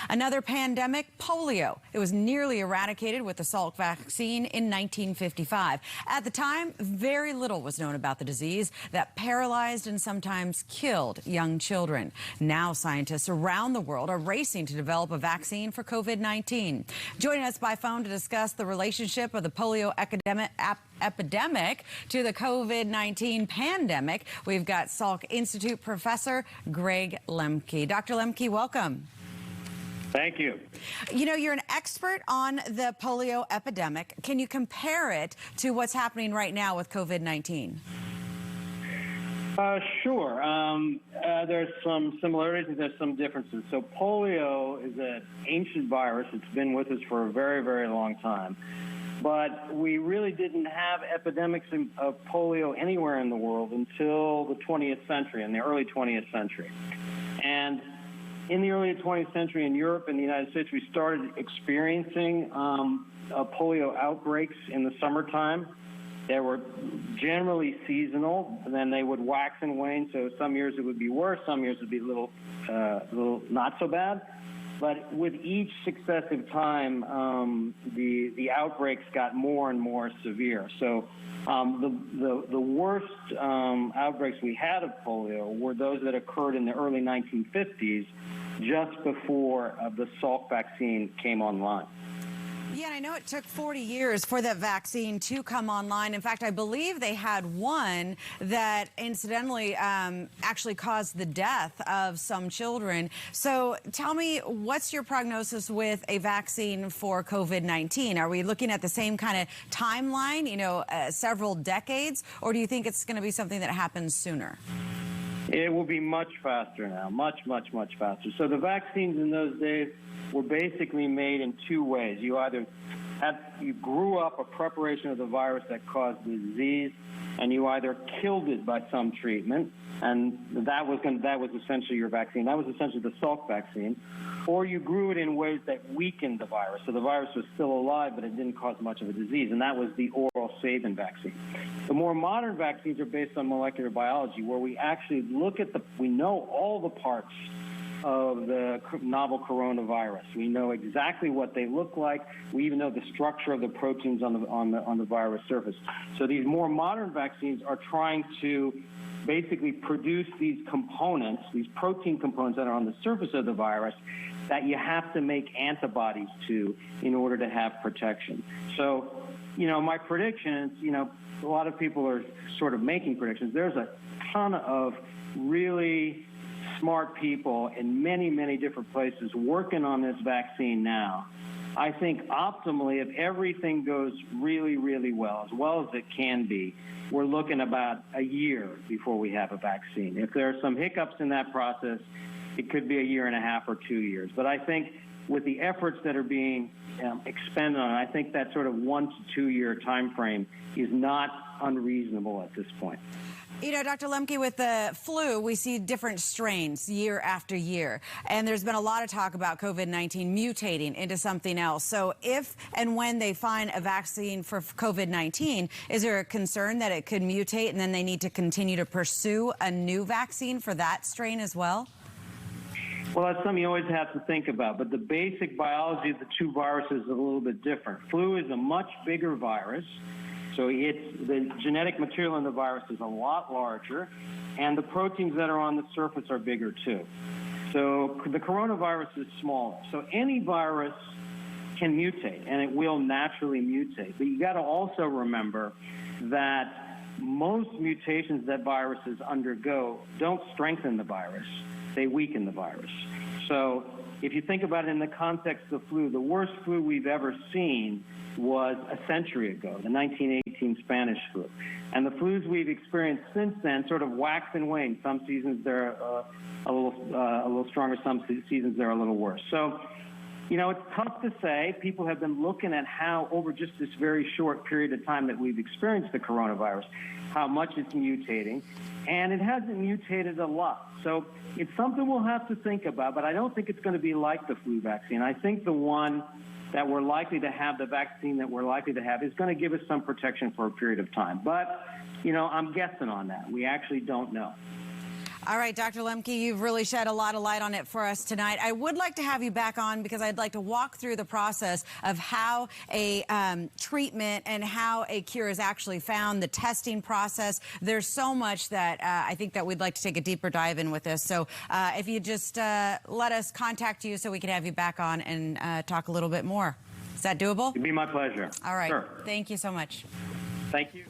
Another pandemic, polio. It was nearly eradicated with the Salk vaccine in 1955. At the time, very little was known about the disease that paralyzed and sometimes killed young children. Now scientists around the world are racing to develop a vaccine for COVID-19. Joining us by phone to discuss the relationship of the polio epidemic to the COVID-19 pandemic, we've got Salk Institute professor Greg Lemke. Dr. Lemke, welcome. Thank you. You know, you're an expert on the polio epidemic. Can you compare it to what's happening right now with COVID-19? Sure. There's some similarities and there's some differences. So polio is an ancient virus. It's been with us for a very, very long time. But we really didn't have epidemics of polio anywhere in the world until the 20th century, in the early 20th century. And in the early 20th century in Europe and the United States, we started experiencing polio outbreaks in the summertime. They were generally seasonal, and then they would wax and wane. So some years it would be worse, some years it would be a little not so bad. But with each successive time, the outbreaks got more and more severe. So the worst outbreaks we had of polio were those that occurred in the early 1950s, just before the Salk vaccine came online. Yeah, I know it took 40 years for that vaccine to come online. In fact, I believe they had one that incidentally actually caused the death of some children. So tell me, what's your prognosis with a vaccine for COVID-19? Are we looking at the same kind of timeline, you know, several decades, or do you think it's going to be something that happens sooner? It will be much faster now, much faster. So the vaccines in those days were basically made in two ways. You grew up a preparation of the virus that caused the disease, and you either killed it by some treatment, and that was essentially your vaccine. That was essentially the Salk vaccine. Or you grew it in ways that weakened the virus. So the virus was still alive, but it didn't cause much of a disease, and that was the oral Sabin vaccine. The more modern vaccines are based on molecular biology, where we actually we know all the parts of the novel coronavirus. We know exactly what they look like. We even know the structure of the proteins on the virus surface. So these more modern vaccines are trying to basically produce these components, these protein components that are on the surface of the virus that you have to make antibodies to in order to have protection. So, you know, my predictions, you know, a lot of people are sort of making predictions. There's a ton of really smart people in many different places working on this vaccine now. I think optimally, if everything goes really well as it can be, we're looking about a year before we have a vaccine. If there are some hiccups in that process, it could be a year and a half or 2 years. But I think with the efforts that are being expended on it, I think that sort of 1 to 2 year time frame is not unreasonable at this point. You know, Dr. Lemke, with the flu, we see different strains year after year. And there's been a lot of talk about COVID-19 mutating into something else. So if and when they find a vaccine for COVID-19, is there a concern that it could mutate and then they need to continue to pursue a new vaccine for that strain as well? Well, that's something you always have to think about. But the basic biology of the two viruses is a little bit different. Flu is a much bigger virus. So the genetic material in the virus is a lot larger, and the proteins that are on the surface are bigger too. So the coronavirus is smaller. So any virus can mutate, and it will naturally mutate. But you got to also remember that most mutations that viruses undergo don't strengthen the virus. They weaken the virus. So if you think about it in the context of flu, the worst flu we've ever seen was a century ago, the 1918 Spanish flu. And the flus we've experienced since then sort of wax and wane. Some seasons they're a little stronger, some seasons they're a little worse. So, you know, it's tough to say. People have been looking at how, over just this very short period of time that we've experienced the coronavirus, how much it's mutating. And it hasn't mutated a lot. So it's something we'll have to think about, but I don't think it's going to be like the flu vaccine. I think the one that we're likely to have, the vaccine that we're likely to have, is going to give us some protection for a period of time. But, you know, I'm guessing on that. We actually don't know. All right, Dr. Lemke, you've really shed a lot of light on it for us tonight. I would like to have you back on because I'd like to walk through the process of how a treatment and how a cure is actually found, the testing process. There's so much that I think that we'd like to take a deeper dive in with this. So if you just let us contact you so we can have you back on and talk a little bit more. Is that doable? It'd be my pleasure. All right. Sure. Thank you so much. Thank you.